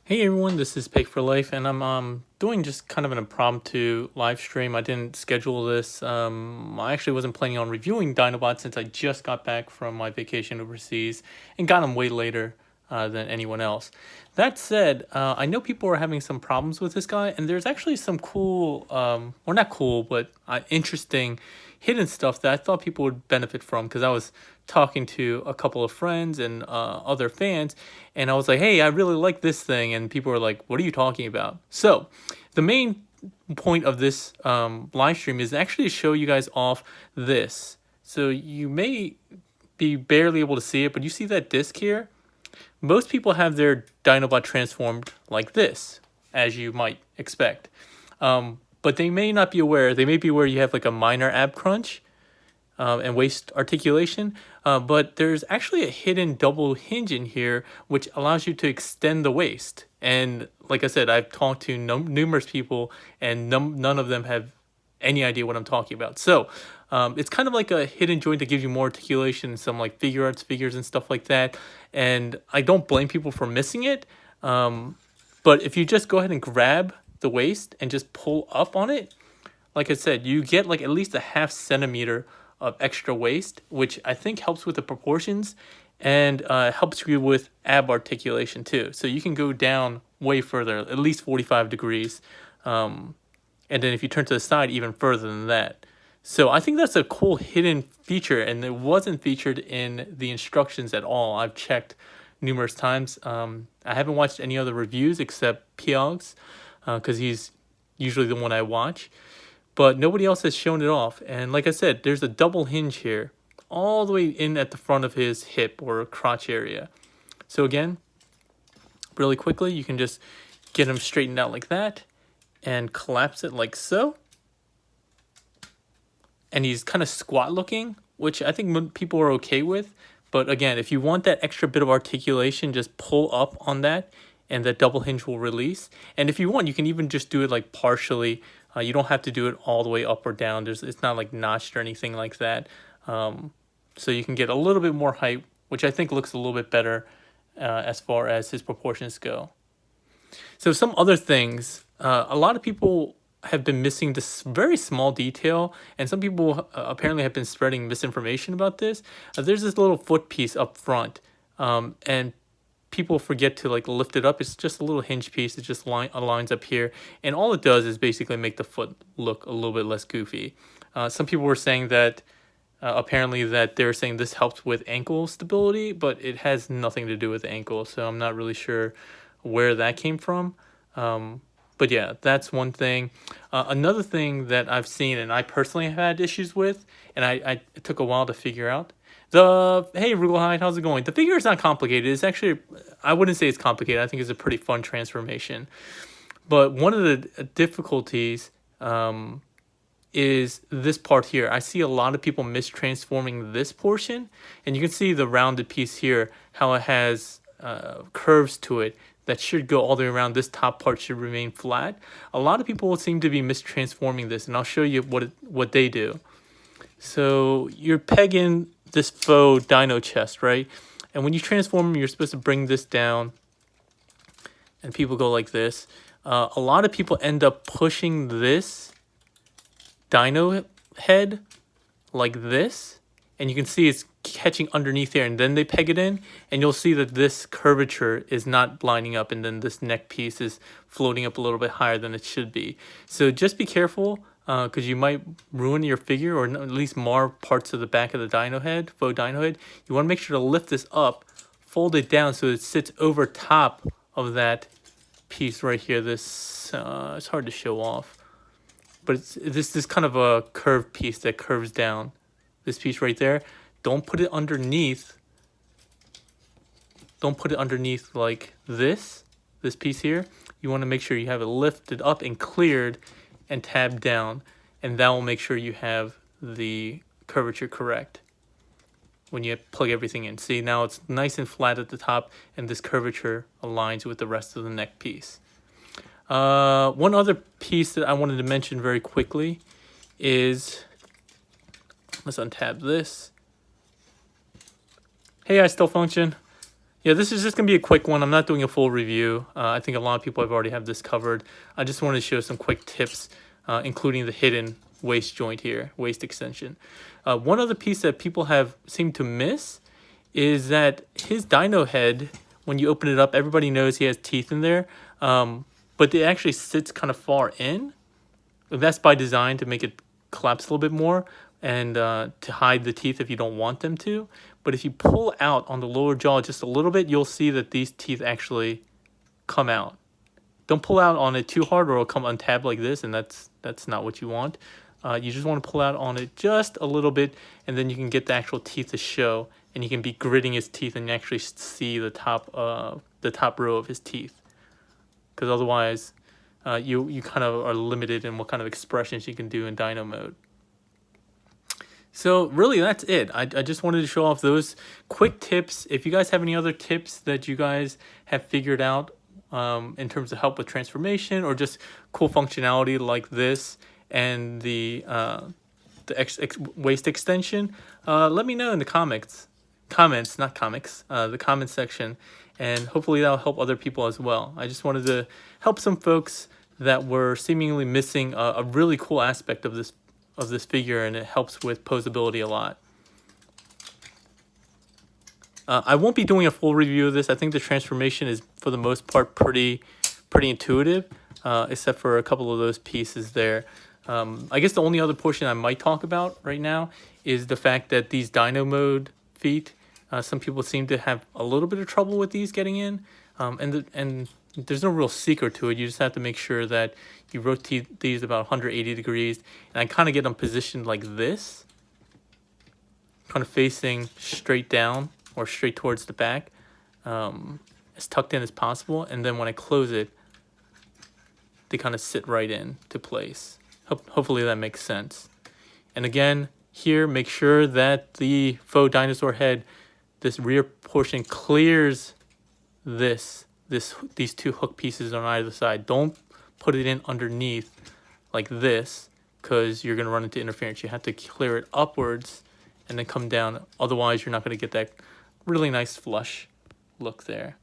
Hey everyone, this is P4L, and I'm doing just kind of an impromptu live stream. I didn't schedule this. I actually wasn't planning on reviewing Dinobot since I just got back from my vacation overseas and got him way later than anyone else. That said, I know people are having some problems with this guy, and there's actually some cool, or not cool, but interesting hidden stuff that I thought people would benefit from, because I was talking to a couple of friends and other fans, and I was like, hey, I really like this thing, and people were like, what are you talking about? So the main point of this live stream is actually to show you guys off this. So you may be barely able to see it, but you see that disc here? Most people have their Dinobot transformed like this, as you might expect. But they may not be aware. They may be aware you have like a minor ab crunch and waist articulation. But there's actually a hidden double hinge in here, which allows you to extend the waist. And like I said, I've talked to numerous people, and none of them have any idea what I'm talking about. So it's kind of like a hidden joint that gives you more articulation and some like figure arts figures and stuff like that. And I don't blame people for missing it. But if you just go ahead and grab the waist and just pull up on it, like I said, you get like at least a ½ centimeter of extra waist, which I think helps with the proportions and helps you with ab articulation too. So you can go down way further, at least 45 degrees. And then if you turn to the side, even further than that. So I think that's a cool hidden feature, and it wasn't featured in the instructions at all. I've checked numerous times. I haven't watched any other reviews except Piog's, because he's usually the one I watch. But nobody else has shown it off. And like I said, there's a double hinge here, all the way in at the front of his hip or crotch area. So again, really quickly, you can just get him straightened out like that and collapse it like so. And he's kind of squat looking, which I think people are okay with. But again, if you want that extra bit of articulation, just pull up on that and that double hinge will release. And if you want, you can even just do it like partially. You don't have to do it all the way up or down. It's not like notched or anything like that. So you can get a little bit more height, which I think looks a little bit better as far as his proportions go. So some other things, a lot of people have been missing this very small detail, and some people apparently have been spreading misinformation about this. There's this little foot piece up front, and people forget to like lift it up. It's just a little hinge piece. It just aligns up here, and all it does is basically make the foot look a little bit less goofy. Some people were saying that apparently that they're saying this helps with ankle stability, but it has nothing to do with the ankle, so I'm not really sure where that came from. But yeah, that's one thing. Another thing that I've seen and I personally have had issues with, and it took a while to figure out. Hey, Rugelhide, how's it going? The figure is not complicated. It's actually, I wouldn't say it's complicated. I think it's a pretty fun transformation. But one of the difficulties is this part here. I see a lot of people mistransforming this portion. And you can see the rounded piece here, how it has curves to it that should go all the way around. This top part should remain flat. A lot of people seem to be mistransforming this, and I'll show you what they do. So you're pegging this faux dino chest, right? And when you transform them, you're supposed to bring this down, and people go like this. A lot of people end up pushing this dino head like this, and you can see it's catching underneath here, and then they peg it in, and you'll see that this curvature is not lining up, and then this neck piece is floating up a little bit higher than it should be. So just be careful, because you might ruin your figure, or at least mar parts of the back of the dino head, faux dino head. You want to make sure to lift this up, fold it down so it sits over top of that piece right here. This it's hard to show off, but it's this kind of a curved piece that curves down. This piece right there. Don't put it underneath. Don't put it underneath like this piece here. You want to make sure you have it lifted up and cleared and tabbed down, and that will make sure you have the curvature correct when you plug everything in. See, now it's nice and flat at the top, and this curvature aligns with the rest of the neck piece. One other piece that I wanted to mention very quickly is, let's untab this. Hey, I still function. Yeah, this is just going to be a quick one. I'm not doing a full review. I think a lot of people have already have this covered. I just wanted to show some quick tips, including the hidden waist joint here, waist extension. One other piece that people have seemed to miss is that his Dino head, when you open it up, everybody knows he has teeth in there, but it actually sits kind of far in. That's by design to make it collapse a little bit more and to hide the teeth if you don't want them to. But if you pull out on the lower jaw just a little bit, you'll see that these teeth actually come out. Don't pull out on it too hard or it'll come untabbed like this, and that's not what you want. You just want to pull out on it just a little bit, and then you can get the actual teeth to show, and you can be gritting his teeth and actually see the top row of his teeth. Because otherwise, you kind of are limited in what kind of expressions you can do in Dino mode. So really, that's it. I just wanted to show off those quick tips. If you guys have any other tips that you guys have figured out in terms of help with transformation or just cool functionality like this and the waist extension, let me know in the comments, not comics, the comment section, and hopefully that'll help other people as well. I just wanted to help some folks that were seemingly missing a really cool aspect of this figure, and it helps with posability a lot. I won't be doing a full review of this. I think the transformation is, for the most part, pretty intuitive, except for a couple of those pieces there. I guess the only other portion I might talk about right now is the fact that these Dino mode feet, some people seem to have a little bit of trouble with these getting in, and there's no real secret to it. You just have to make sure that you rotate these about 180 degrees, and I kind of get them positioned like this, kind of facing straight down or straight towards the back, as tucked in as possible, and then when I close it, they kind of sit right in to place. Hopefully that makes sense. And again, here, make sure that the faux dinosaur head, this rear portion, clears these two hook pieces on either side. Don't put it in underneath like this, because you're going to run into interference. You have to clear it upwards and then come down. Otherwise, you're not going to get that really nice flush look there.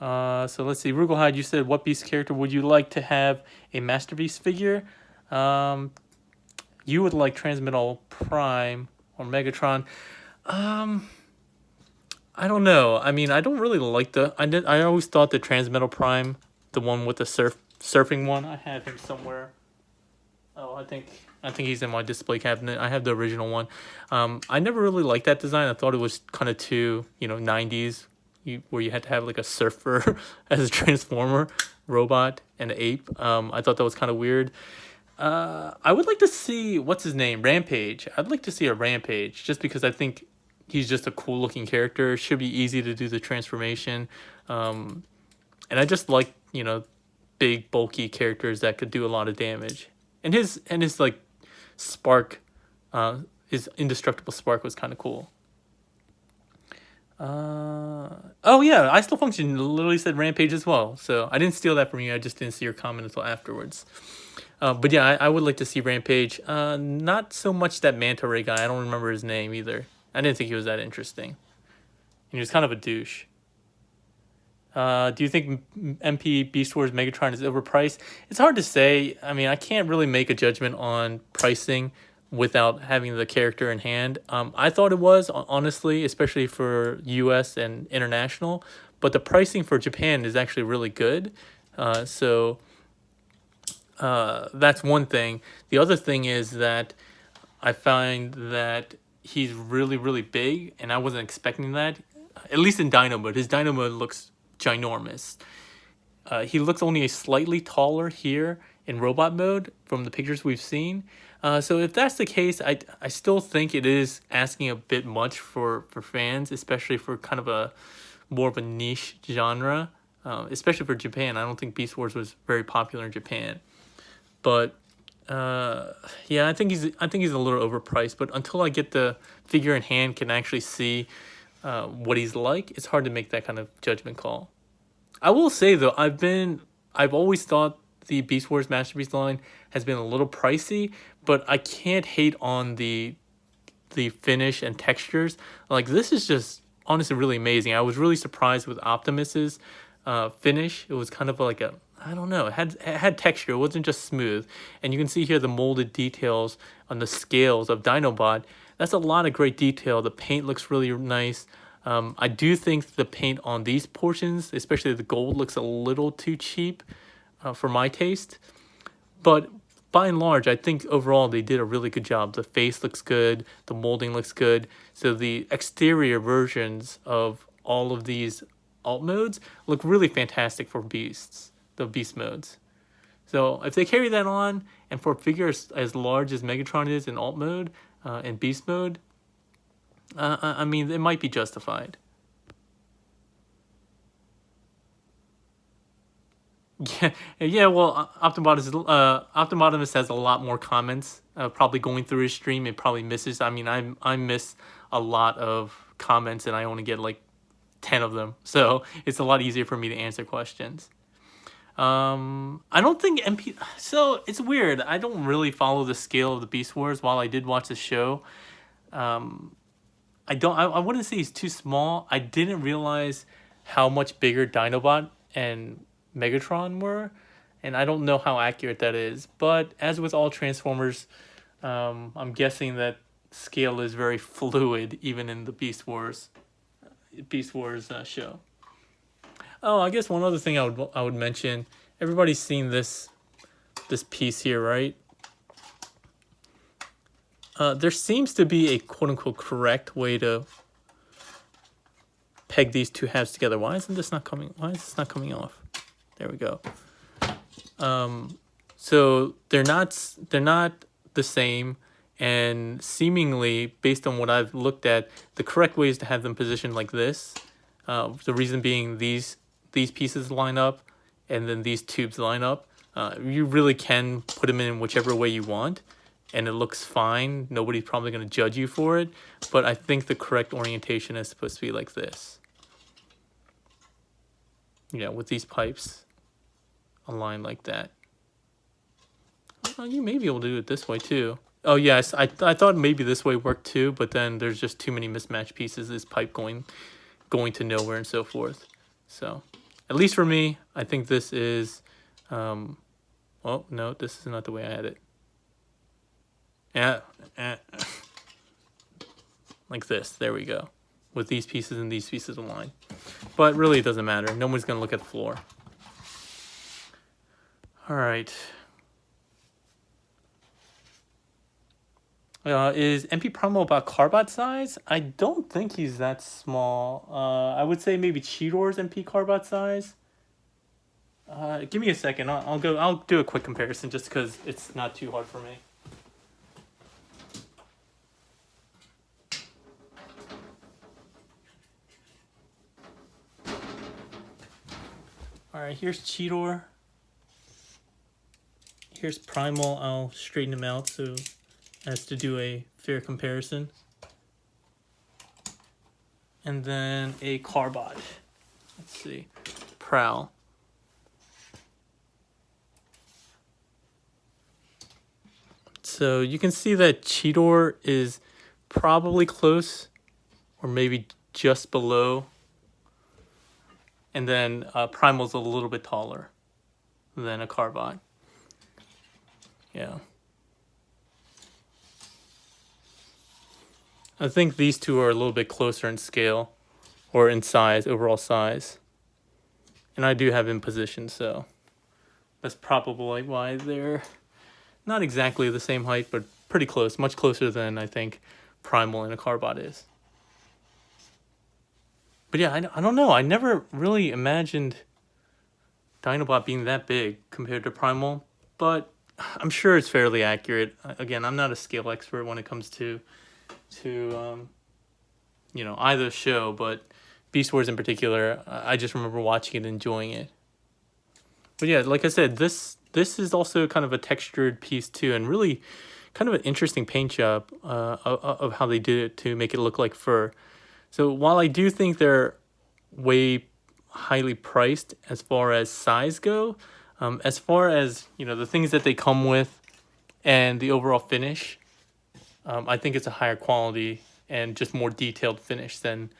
So let's see. Rugelhide, you said, what beast character would you like to have a Master Beast figure? You would like Transmetal Prime or Megatron. I don't know. I mean, I don't really like I always thought the Transmetal Prime, the one with the surfing one, I have him somewhere. Oh, I think he's in my display cabinet. I have the original one. I never really liked that design. I thought it was kind of too, 90s, where you had to have like a surfer as a transformer robot and an ape. I thought that was kind of weird. I would like to see, what's his name, Rampage. I'd like to see a Rampage, just because I think he's just a cool looking character. Should be easy to do the transformation. And I just like, big bulky characters that could do a lot of damage. And his like spark, his indestructible spark was kind of cool. Oh yeah, I Still Function literally said Rampage as well. So I didn't steal that from you. I just didn't see your comment until afterwards. But yeah, I would like to see Rampage. Not so much that Manta Ray guy. I don't remember his name either. I didn't think he was that interesting. And he was kind of a douche. Do you think MP Beast Wars Megatron is overpriced? It's hard to say. I mean, I can't really make a judgment on pricing without having the character in hand. I thought it was, honestly, especially for US and international. But the pricing for Japan is actually really good. So that's one thing. The other thing is that I find that he's really, really big, and I wasn't expecting that. At least in Dino mode. His Dino mode looks ginormous. He looks only slightly taller here in robot mode from the pictures we've seen. So if that's the case, I still think it is asking a bit much for fans, especially for kind of more of a niche genre, especially for Japan. I don't think Beast Wars was very popular in Japan. But yeah, I think he's a little overpriced. But until I get the figure in hand, can actually see what he's like, it's hard to make that kind of judgment call. I will say though, I've always thought the Beast Wars Master Beast line has been a little pricey, but I can't hate on the finish and textures. Like, this is just honestly really amazing. I was really surprised with Optimus's finish. It was kind of like a, I don't know, it had texture. It wasn't just smooth. And you can see here the molded details on the scales of Dinobot. That's a lot of great detail. The paint looks really nice. I do think the paint on these portions, especially the gold, looks a little too cheap for my taste. But by and large, I think overall they did a really good job. The face looks good, the molding looks good. So the exterior versions of all of these alt modes look really fantastic for beasts, the beast modes. So if they carry that on, and for figures as large as Megatron is in alt mode and beast mode, I mean, it might be justified. Yeah. Well, Optimus has a lot more comments. Probably going through his stream, it probably misses. I mean, I miss a lot of comments, and I only get like 10 of them, so it's a lot easier for me to answer questions. I don't think MP. So it's weird. I don't really follow the scale of the Beast Wars. While I did watch the show, I don't. I wouldn't say he's too small. I didn't realize how much bigger Dinobot and Megatron were, and I don't know how accurate that is. But as with all Transformers, I'm guessing that scale is very fluid, even in the Beast Wars show. Oh, I guess one other thing I would mention. Everybody's seen this piece here, right? There seems to be a quote-unquote correct way to peg these two halves together. Why is this not coming off? There we go. So they're not the same, and seemingly, based on what I've looked at, the correct way is to have them positioned like this. The reason being these pieces line up, and then these tubes line up. You really can put them in whichever way you want, and it looks fine. Nobody's probably going to judge you for it, but I think the correct orientation is supposed to be like this. Yeah, with these pipes aligned like that. Well, you may be able to do it this way too. Oh yes, I thought maybe this way worked too, but then there's just too many mismatched pieces. This pipe going to nowhere and so forth. So, at least for me, I think this is. Oh no, this is not the way I had it. Yeah, like this. There we go. With these pieces and these pieces aligned. But really, it doesn't matter. No one's gonna look at the floor. All right. Is MP Primal about Carbot size? I don't think he's that small. I would say maybe Cheetor's MP Carbot size. Give me a second. I'll do a quick comparison just because it's not too hard for me. All right, here's Cheetor. Here's Primal. I'll straighten him out so as to do a fair comparison. And then a Carbot. Let's see. Prowl. So you can see that Cheetor is probably close or maybe just below. And then Primal's a little bit taller than a Carbot. Yeah. I think these two are a little bit closer in scale or in size, overall size. And I do have in position, so that's probably why they're not exactly the same height, but pretty close, much closer than I think Primal and a Carbot is. But yeah, I don't know. I never really imagined Dinobot being that big compared to Primal, but I'm sure it's fairly accurate. Again, I'm not a scale expert when it comes to either show, but Beast Wars in particular, I just remember watching it and enjoying it. But yeah, like I said, this is also kind of a textured piece too, and really kind of an interesting paint job of how they did it to make it look like fur. So while I do think they're way highly priced as far as size go, as far as the things that they come with and the overall finish, I think it's a higher quality and just more detailed finish than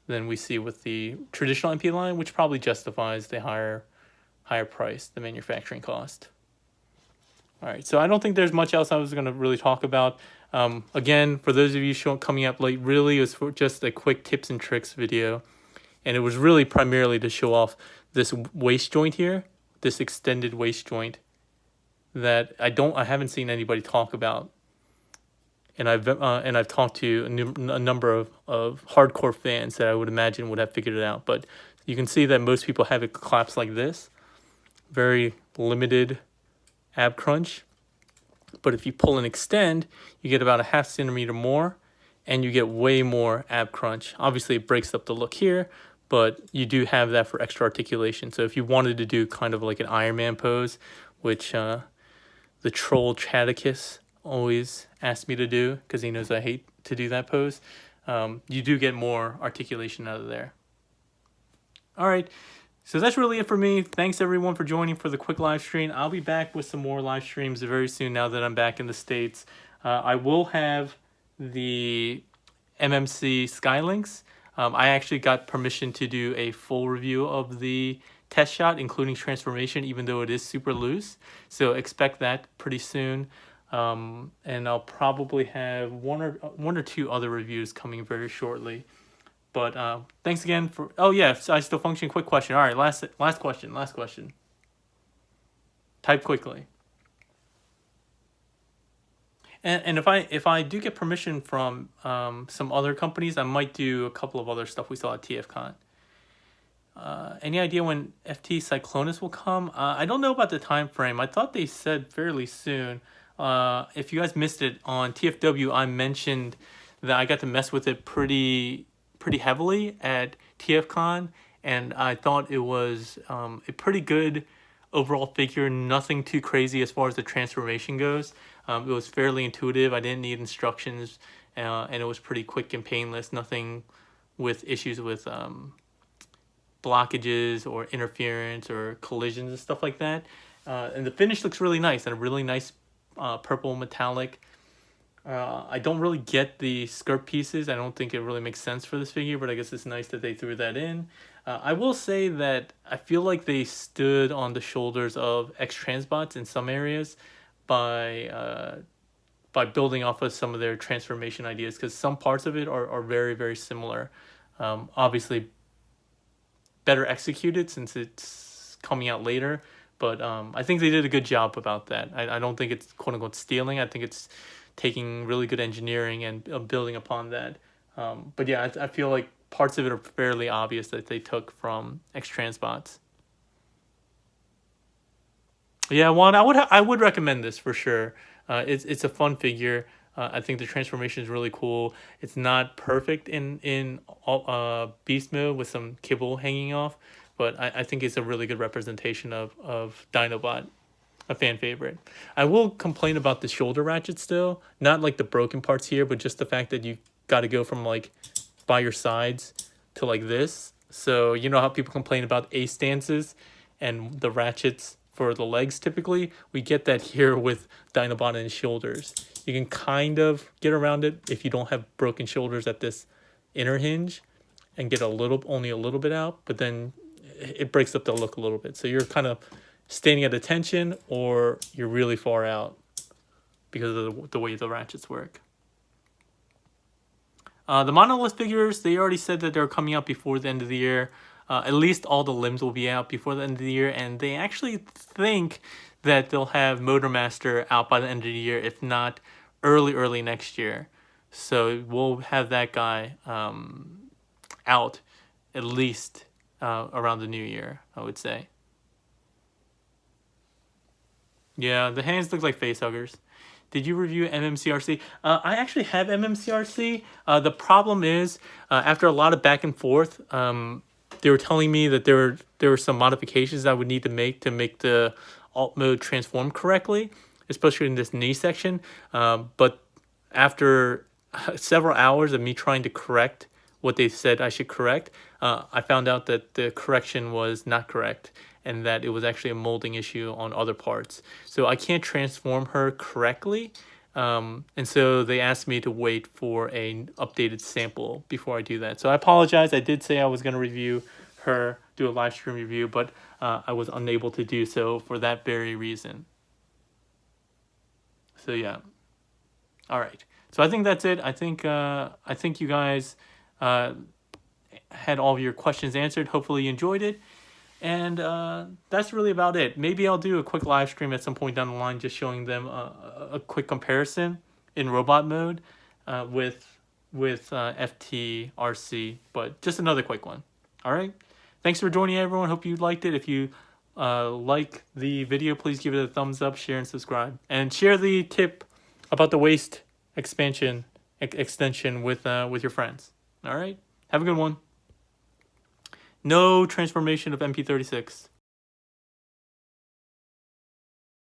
than we see with the traditional MP line, which probably justifies the higher price, the manufacturing cost. All right, so I don't think there's much else I was going to really talk about. Again, for those of you coming up late, really it was for just a quick tips and tricks video. And it was really primarily to show off this waist joint here, this extended waist joint that I haven't seen anybody talk about. And I've talked to a number of hardcore fans that I would imagine would have figured it out. But you can see that most people have it collapsed like this. Very limited ab crunch. But if you pull and extend, you get about a ½ centimeter more, and you get way more ab crunch. Obviously, it breaks up the look here, but you do have that for extra articulation. So if you wanted to do kind of like an Iron Man pose, which the troll Chaticus always asks me to do because he knows I hate to do that pose, you do get more articulation out of there. All right, so that's really it for me. Thanks everyone for joining for the quick live stream. I'll be back with some more live streams very soon now that I'm back in the States. I will have the MMC Skylinks. I actually got permission to do a full review of the test shot, including transformation, even though it is super loose. So expect that pretty soon. And I'll probably have one or two other reviews coming very shortly. But thanks again for... Oh, yeah, I still function. Quick question. All right, last question. Type quickly. And if I do get permission from some other companies, I might do a couple of other stuff we saw at TFCon. Any idea when FT Cyclonus will come? I don't know about the time frame. I thought they said fairly soon. If you guys missed it on TFW, I mentioned that I got to mess with it pretty heavily at TFCon, and I thought it was a pretty good overall figure. Nothing too crazy as far as the transformation goes. It was fairly intuitive. I didn't need instructions, and it was pretty quick and painless. Nothing with issues with blockages or interference or collisions and stuff like that. And the finish looks really nice, and a really nice purple metallic. I don't really get the skirt pieces. I don't think it really makes sense for this figure, but I guess it's nice that they threw that in. I will say that I feel like they stood on the shoulders of X-Transbots in some areas by building off of some of their transformation ideas, because some parts of it are very, very similar. Obviously better executed since it's coming out later, but I think they did a good job about that. I don't think it's quote-unquote stealing. I think it's taking really good engineering and building upon that. But yeah, I feel like parts of it are fairly obvious that they took from X-Transbots. Yeah, Juan, I would recommend this for sure. It's a fun figure. I think the transformation is really cool. It's not perfect in beast mode with some kibble hanging off, but I think it's a really good representation of Dinobot. A fan favorite. I will complain about the shoulder ratchet still. Not like the broken parts here, but just the fact that you got to go from like by your sides to like this. So you know how people complain about A stances and the ratchets for the legs typically? We get that here with Dinobot and his shoulders. You can kind of get around it if you don't have broken shoulders at this inner hinge and get only a little bit out, but then it breaks up the look a little bit. So you're kind of standing at attention, or you're really far out because of the way the ratchets work. The monolith figures, they already said that they're coming out before the end of the year. At least all the limbs will be out before the end of the year, and they actually think that they'll have Motormaster out by the end of the year, if not early next year. So we'll have that guy out at least around the new year, I would say. Yeah, the hands look like facehuggers. Did you review MMCRC? I actually have MMCRC. The problem is, after a lot of back and forth, they were telling me that there were some modifications I would need to make the alt mode transform correctly, especially in this knee section. But after several hours of me trying to correct what they said I should correct, I found out that the correction was not correct, and that it was actually a molding issue on other parts. So I can't transform her correctly And so they asked me to wait for an updated sample before I do that. So I apologize. I did say I was going to review her, do a live stream review, but I was unable to do so for that very reason. So yeah. All right. So I think that's it. I think you guys had all of your questions answered. Hopefully you enjoyed it. And that's really about it. Maybe I'll do a quick live stream at some point down the line, just showing them a quick comparison in robot mode with FTRC, but just another quick one. All right. Thanks for joining, everyone. Hope you liked it. If you like the video, please give it a thumbs up, share, and subscribe, and share the tip about the waist extension with your friends. All right. Have a good one. No transformation of MP-36.